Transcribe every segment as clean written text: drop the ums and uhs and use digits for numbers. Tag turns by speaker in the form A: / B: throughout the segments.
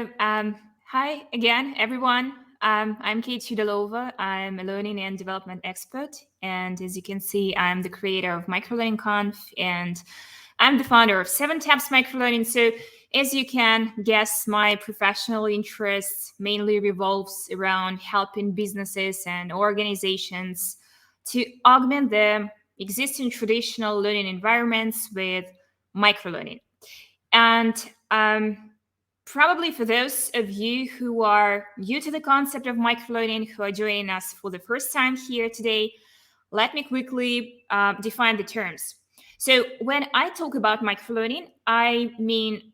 A: Hi again, everyone. I'm Udalova. I'm a learning and development expert. And as you can see, I'm the creator of MicrolearningCONF, and I'm the founder of 7 Taps Microlearning. So as you can guess, my professional interests mainly revolves around helping businesses and organizations to augment the existing traditional learning environments with microlearning. And probably for those of you who are new to the concept of microlearning, who are joining us for the first time here today, let me quickly define the terms. So when I talk about microlearning, I mean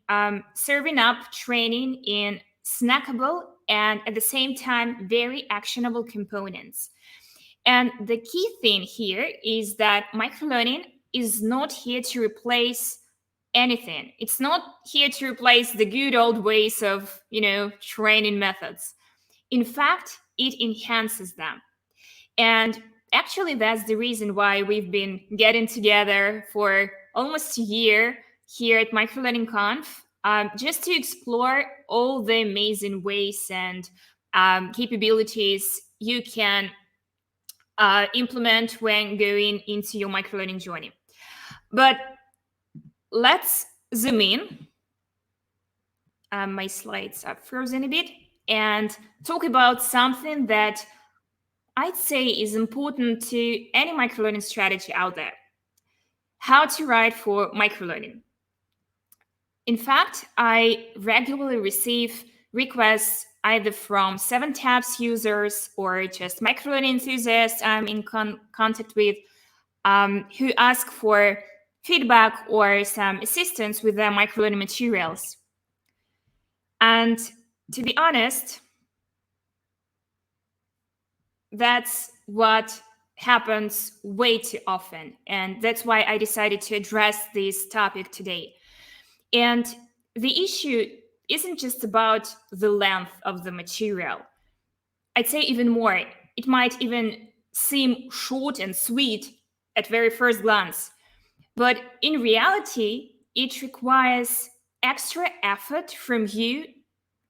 A: serving up training in snackable and at the same time very actionable components. And the key thing here is that microlearning is not here to replace anything. It's not here to replace the good old ways of, training methods. In fact, it enhances them. And actually, that's the reason why we've been getting together for almost a year here at MicrolearnngCONF, just to explore all the amazing ways and capabilities you can implement when going into your microlearning journey. But let's zoom in. My slides are frozen a bit, and talk about something that I'd say is important to any microlearning strategy out there: how to write for microlearning. In fact, I regularly receive requests either from 7Taps users or just microlearning enthusiasts I'm in contact with, who ask for feedback or some assistance with their microlearning materials. And to be honest, that's what happens way too often. And that's why I decided to address this topic today. And the issue isn't just about the length of the material. I'd say even more, it might even seem short and sweet at very first glance. But in reality, it requires extra effort from you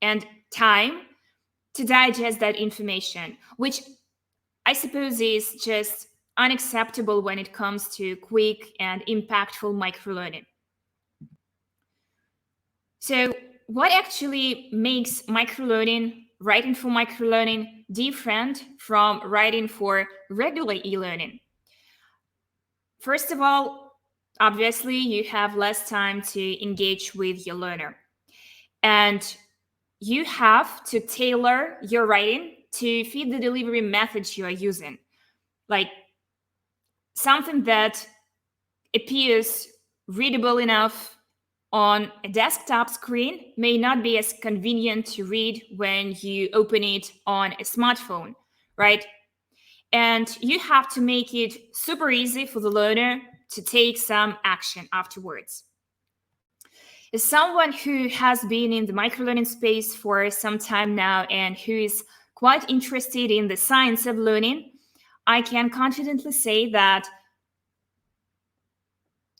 A: and time to digest that information, which I suppose is just unacceptable when it comes to quick and impactful microlearning. So what actually makes writing for microlearning, different from writing for regular e-learning? First of all, obviously, you have less time to engage with your learner. And you have to tailor your writing to fit the delivery methods you are using. Like something that appears readable enough on a desktop screen may not be as convenient to read when you open it on a smartphone, right? And you have to make it super easy for the learner to take some action afterwards. As someone who has been in the microlearning space for some time now and who is quite interested in the science of learning, I can confidently say that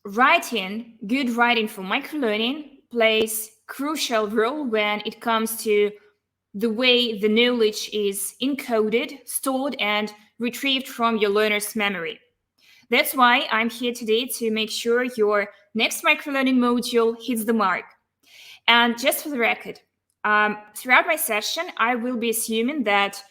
A: good writing for microlearning plays a crucial role when it comes to the way the knowledge is encoded, stored, and retrieved from your learner's memory. That's why I'm here today to make sure your next microlearning module hits the mark. And just for the record, throughout my session, I will be assuming that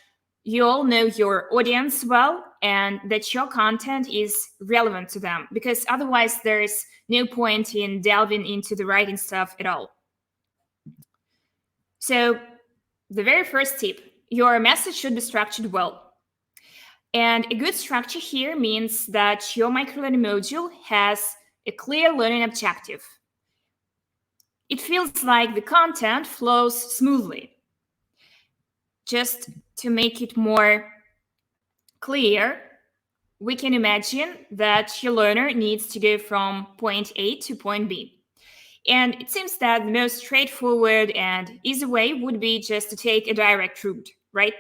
A: you all know your audience well and that your content is relevant to them, because otherwise there is no point in delving into the writing stuff at all. So the very first tip, your message should be structured well. And a good structure here means that your microlearning module has a clear learning objective. It feels like the content flows smoothly. Just to make it more clear, we can imagine that your learner needs to go from point A to point B. And it seems that the most straightforward and easy way would be just to take a direct route, right?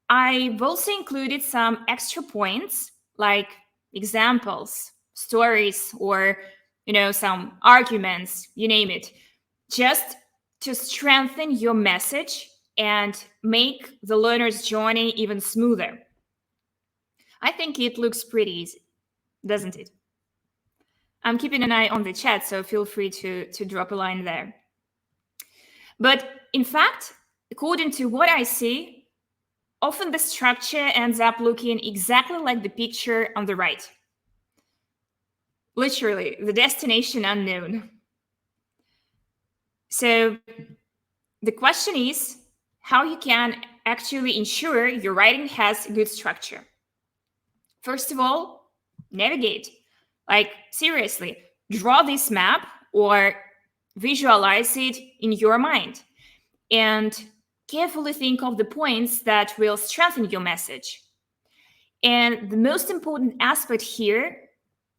A: I've also included some extra points like examples, stories, or some arguments, you name it, just to strengthen your message and make the learner's journey even smoother. I think it looks pretty easy, doesn't it? I'm keeping an eye on the chat, so feel free to drop a line there. But in fact, according to what I see, often the structure ends up looking exactly like the picture on the right. Literally, the destination unknown. So the question is how you can actually ensure your writing has good structure. First of all, navigate. Like, seriously, draw this map or visualize it in your mind and carefully think of the points that will strengthen your message. And the most important aspect here,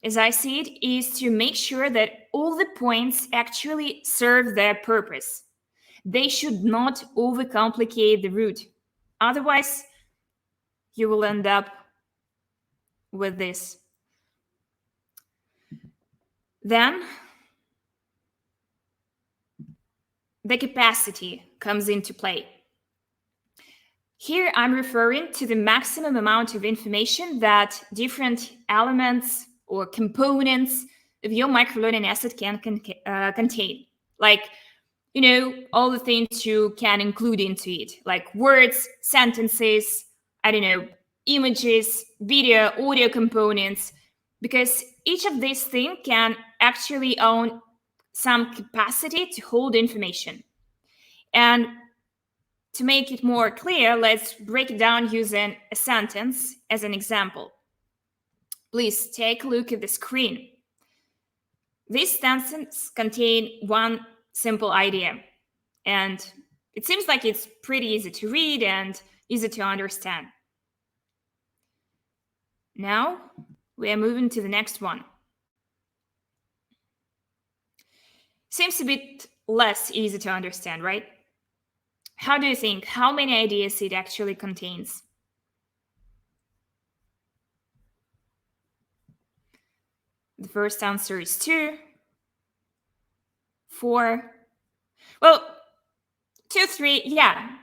A: as I see it, is to make sure that all the points actually serve their purpose. They should not overcomplicate the route. Otherwise, you will end up with this. Then, the capacity comes into play. Here, I'm referring to the maximum amount of information that different elements or components of your microlearning asset can contain. Like, all the things you can include into it, like words, sentences, images, video, audio components, because each of these things can actually own some capacity to hold information. And to make it more clear, let's break it down using a sentence as an example. Please take a look at the screen. This sentence contains one simple idea, and it seems like it's pretty easy to read and easy to understand. Now, we are moving to the next one. Seems a bit less easy to understand, right? How do you think? How many ideas it actually contains? The first answer is 2, 4. Well, 2, 3, yeah.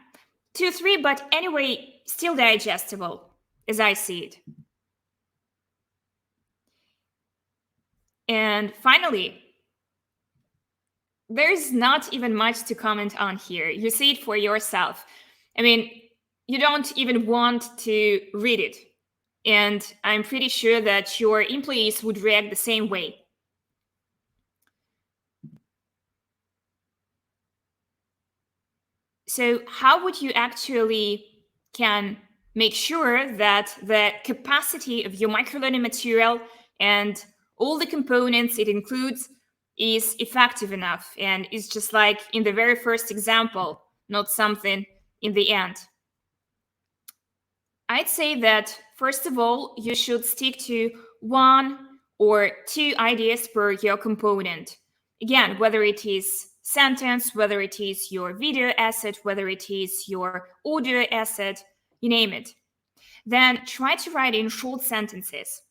A: 2, 3, but anyway, still digestible, as I see it. And finally, there's not even much to comment on here. You see it for yourself. I mean, you don't even want to read it. And I'm pretty sure that your employees would react the same way. So how would you actually can make sure that the capacity of your microlearning material and all the components it includes is effective enough and is just like in the very first example, not something in the end? I'd say that, first of all, you should stick to 1 or 2 ideas per your component. Again, whether it is sentence, whether it is your video asset, whether it is your audio asset, you name it. Then try to write in short sentences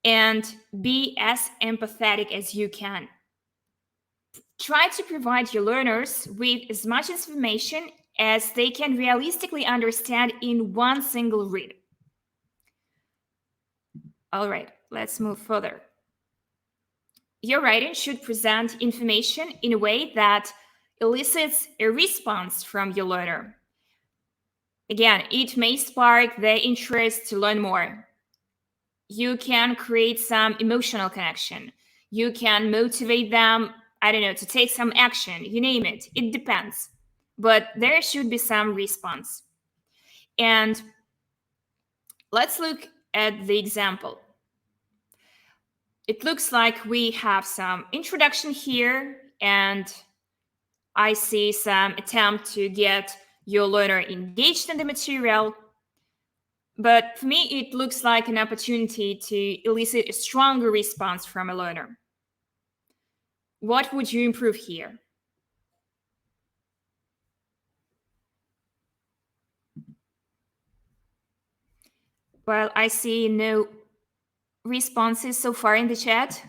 A: and be as empathetic as you can. Try to provide your learners with as much information as they can realistically understand in one single read. All right, let's move further. Your writing should present information in a way that elicits a response from your learner. Again, it may spark their interest to learn more. You can create some emotional connection. You can motivate them, to take some action, you name it. It depends. But there should be some response. And let's look at the example. It looks like we have some introduction here, and I see some attempt to get your learner engaged in the material. But for me, it looks like an opportunity to elicit a stronger response from a learner. What would you improve here? Well, I see no responses so far in the chat.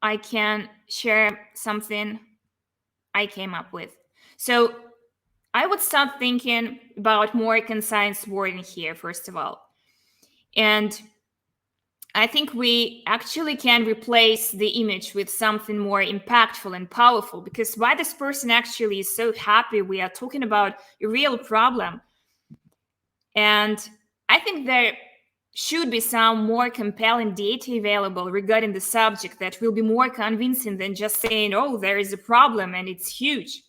A: I can share something I came up with. So I would start thinking about more concise wording here, first of all. And I think we actually can replace the image with something more impactful and powerful, because why this person actually is so happy, we are talking about a real problem. And I think there should be some more compelling data available regarding the subject that will be more convincing than just saying, oh, there is a problem and it's huge.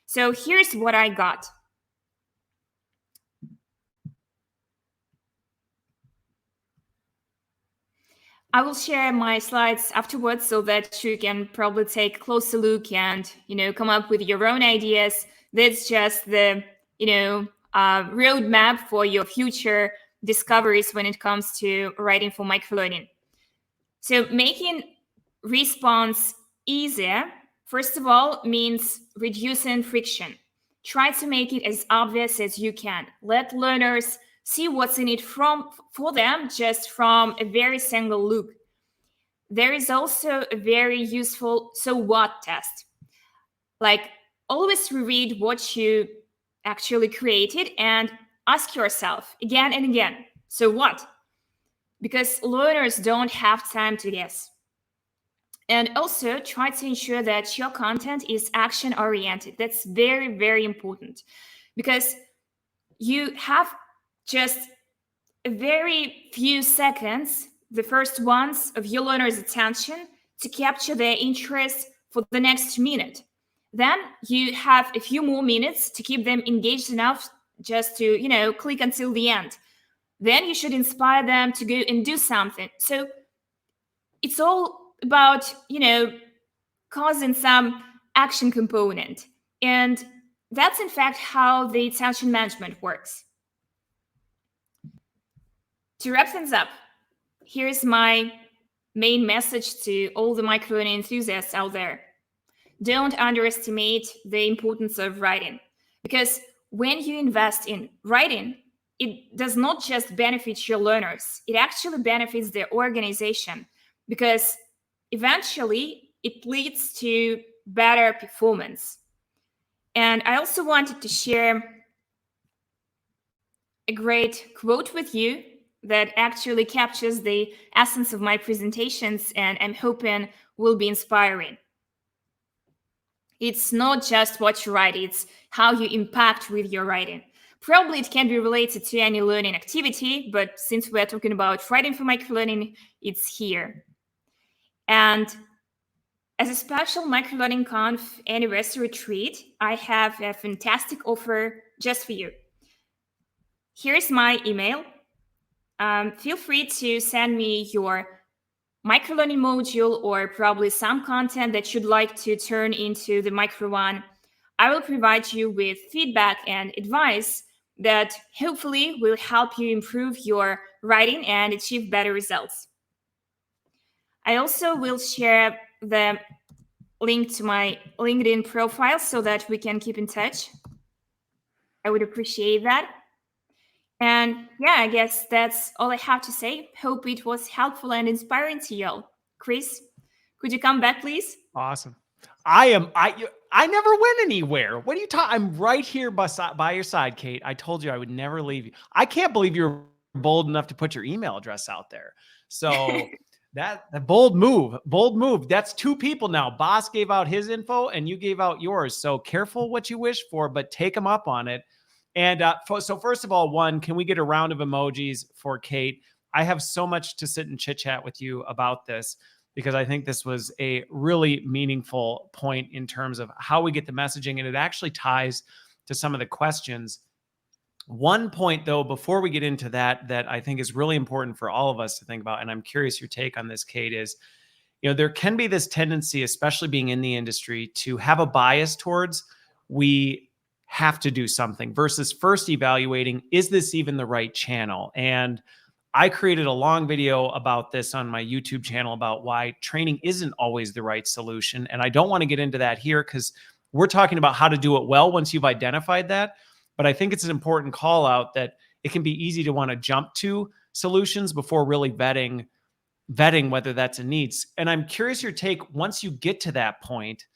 A: So here's what I got. I will share my slides afterwards so that you can probably take a closer look and, come up with your own ideas. That's just the, roadmap for your future discoveries when it comes to writing for microlearning. So making response easier, first of all, means reducing friction. Try to make it as obvious as you can. Let learners see what's in it for them just from a very single look. There is also a very useful so what test. Like, always reread what you actually created and ask yourself again and again, so what? Because learners don't have time to guess. And also try to ensure that your content is action oriented. That's very, very important, because you have just a very few seconds, the first ones, of your learner's attention to capture their interest for the next minute. Then you have a few more minutes to keep them engaged enough just to, click until the end. Then you should inspire them to go and do something. So it's all about, causing some action component. And that's in fact how the attention management works. To wrap things up, here's my main message to all the microlearning enthusiasts out there. Don't underestimate the importance of writing, because when you invest in writing, it does not just benefit your learners, it actually benefits the organization, because eventually it leads to better performance. And I also wanted to share a great quote with you that actually captures the essence of my presentations, and I'm hoping will be inspiring. It's not just what you write, it's how you impact with your writing. Probably it can be related to any learning activity, but since we're talking about writing for microlearning, it's here. And as a special MicrolearnngCONF anniversary treat, I have a fantastic offer just for you. Here's my email. Feel free to send me your microlearning module or probably some content that you'd like to turn into the micro one. I will provide you with feedback and advice that hopefully will help you improve your writing and achieve better results. I also will share the link to my LinkedIn profile so that we can keep in touch. I would appreciate that. And yeah, I guess that's all I have to say. Hope it was helpful and inspiring to you all. Chris, could you come back, please?
B: Awesome. I never went anywhere. What are you talking? I'm right here by your side, Kate. I told you I would never leave you. I can't believe you were bold enough to put your email address out there. So that bold move. That's two people now. Boss gave out his info and you gave out yours. So careful what you wish for, but take them up on it. And so first of all, one, can we get a round of emojis for Kate? I have so much to sit and chit chat with you about this, because I think this was a really meaningful point in terms of how we get the messaging. And it actually ties to some of the questions. One point, though, before we get into that I think is really important for all of us to think about, and I'm curious your take on this, Kate, is, there can be this tendency, especially being in the industry, to have a bias towards we have to do something versus first evaluating, is this even the right channel? And I created a long video about this on my YouTube channel about why training isn't always the right solution. And I don't want to get into that here because we're talking about how to do it well once you've identified that. But I think it's an important call out that it can be easy to want to jump to solutions before really vetting whether that's a needs. And I'm curious your take, once you get to that point,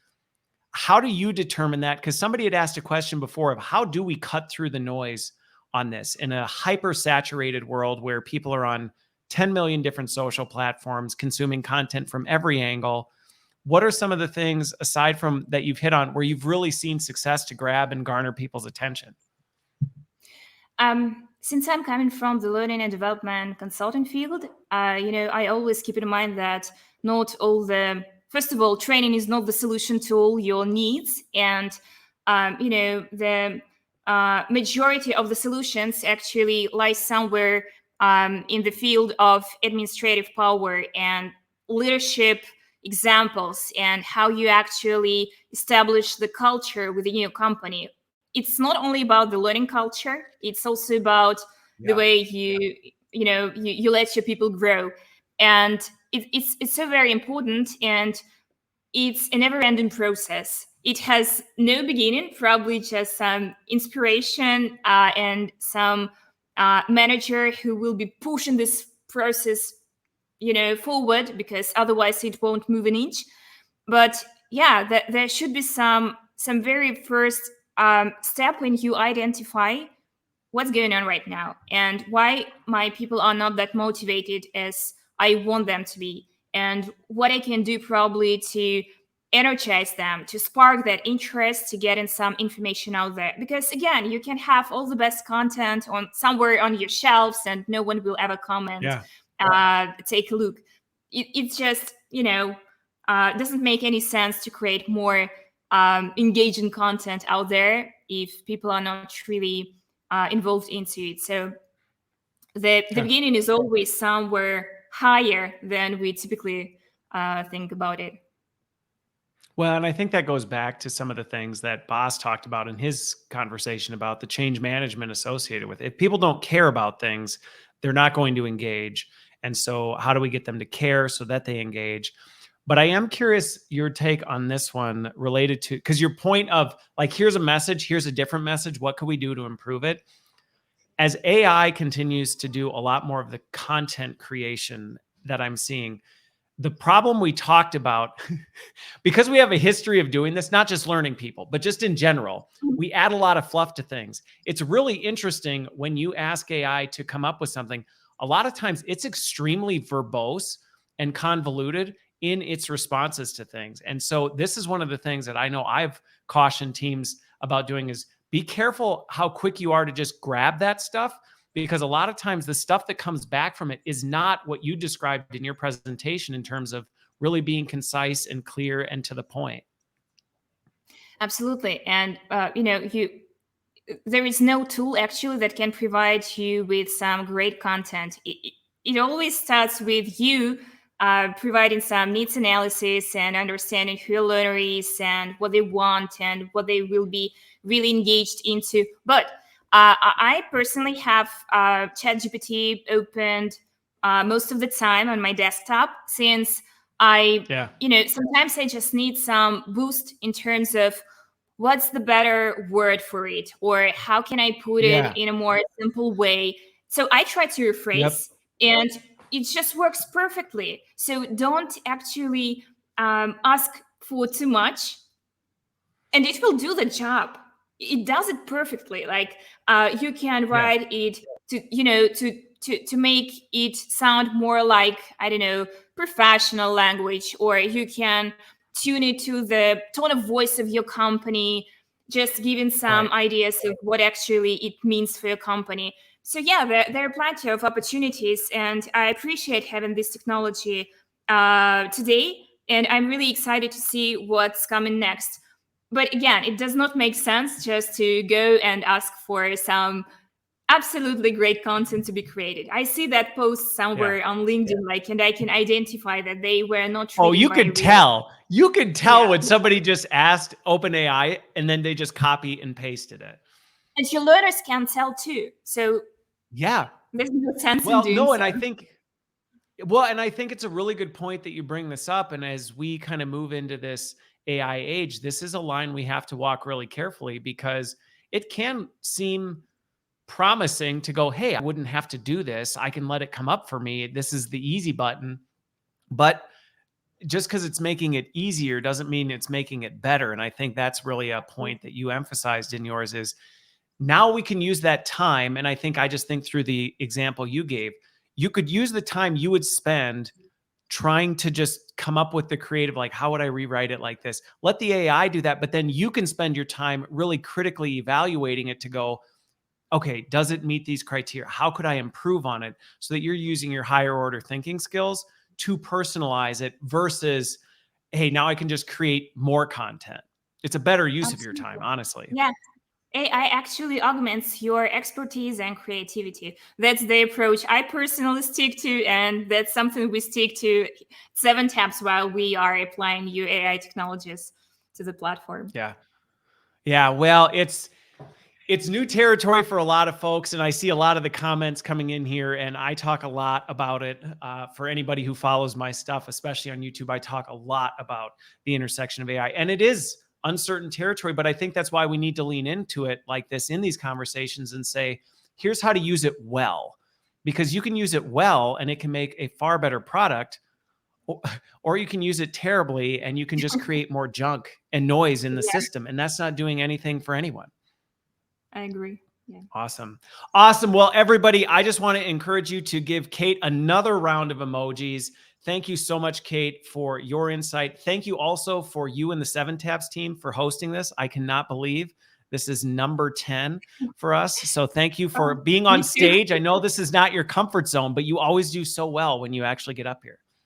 B: how do you determine that? Because somebody had asked a question before of how do we cut through the noise on this in a hyper saturated world where people are on 10 million different social platforms consuming content from every angle. What are some of the things aside from that you've hit on where you've really seen success to grab and garner people's attention?
A: Since I'm coming from the learning and development consulting field, I always keep in mind that not all first of all, training is not the solution to all your needs. And, the majority of the solutions actually lies somewhere in the field of administrative power and leadership examples and how you actually establish the culture within your company. It's not only about the learning culture, it's also about the way you let your people grow. And it's so very important, and it's a never-ending process. It has no beginning, probably just some inspiration and some manager who will be pushing this process forward, because otherwise it won't move an inch. But yeah, there should be some very first step when you identify what's going on right now and why my people are not that motivated as I want them to be, and what I can do probably to energize them, to spark that interest, to getting some information out there. Because again, you can have all the best content on somewhere on your shelves and no one will ever comment. Take a look. It's just doesn't make any sense to create more engaging content out there if people are not really involved into it. So the beginning is always somewhere higher than we typically think about it.
B: Well, and I think that goes back to some of the things that Boss talked about in his conversation about the change management associated with it. If people don't care about things, they're not going to engage. And so how do we get them to care so that they engage? But I am curious your take on this one related to, because your point of like, here's a message, here's a different message. What could we do to improve it? As AI continues to do a lot more of the content creation that I'm seeing, the problem we talked about, because we have a history of doing this, not just learning people, but just in general, we add a lot of fluff to things. It's really interesting when you ask AI to come up with something, a lot of times it's extremely verbose and convoluted in its responses to things. And so this is one of the things that I know I've cautioned teams about doing is be careful how quick you are to just grab that stuff, because a lot of times the stuff that comes back from it is not what you described in your presentation in terms of really being concise and clear and to the point.
A: Absolutely. And, there is no tool actually that can provide you with some great content. It always starts with you providing some needs analysis and understanding who your learner is and what they want and what they will be really engaged into. But I personally have ChatGPT opened most of the time on my desktop, since sometimes I just need some boost in terms of what's the better word for it, or how can I put it in a more simple way. So I try to rephrase, and it just works perfectly. So don't actually ask for too much, and it will do the job. It does it perfectly. Like you can write it to make it sound more like, I don't know, professional language, or you can tune it to the tone of voice of your company, just giving some ideas of what actually it means for your company. So yeah, there are plenty of opportunities, and I appreciate having this technology today, and I'm really excited to see what's coming next. But again, it does not make sense just to go and ask for some absolutely great content to be created. I see that post somewhere on LinkedIn, and I can identify that they were not.
B: Oh, you can tell. You can tell when somebody just asked OpenAI and then they just copy and pasted it.
A: And your learners can tell too. So
B: yeah,
A: there's no sense in doing
B: so.
A: And
B: I think it's a really good point that you bring this up. And as we kind of move into this AI age, this is a line we have to walk really carefully, because it can seem promising to go, hey, I wouldn't have to do this. I can let it come up for me. This is the easy button. But just because it's making it easier doesn't mean it's making it better. And I think that's really a point that you emphasized in yours is now we can use that time. And I just think through the example you gave, you could use the time you would spend trying to just come up with the creative, like, how would I rewrite it like this? Let the AI do that. But then you can spend your time really critically evaluating it to go, okay, does it meet these criteria? How could I improve on it? So that you're using your higher order thinking skills to personalize it versus, hey, now I can just create more content. It's a better use of your time, honestly.
A: Yeah. AI actually augments your expertise and creativity. That's the approach I personally stick to, and that's something we stick to 7taps while we are applying new AI technologies to the platform.
B: Yeah. Yeah. Well, it's new territory for a lot of folks, and I see a lot of the comments coming in here, and I talk a lot about it. For anybody who follows my stuff, especially on YouTube, I talk a lot about the intersection of AI, and it is uncertain territory, but I think that's why we need to lean into it like this in these conversations and say, here's how to use it well, because you can use it well and it can make a far better product, or you can use it terribly and you can just create more junk and noise in the system, and that's not doing anything for anyone.
A: I agree. Yeah.
B: Awesome. Awesome. Well, everybody, I just want to encourage you to give Kate another round of emojis. Thank you so much, Kate, for your insight. Thank you also for you and the 7taps team for hosting this. I cannot believe this is number 10 for us. So thank you for being on stage. I know this is not your comfort zone, but you always do so well when you actually get up here.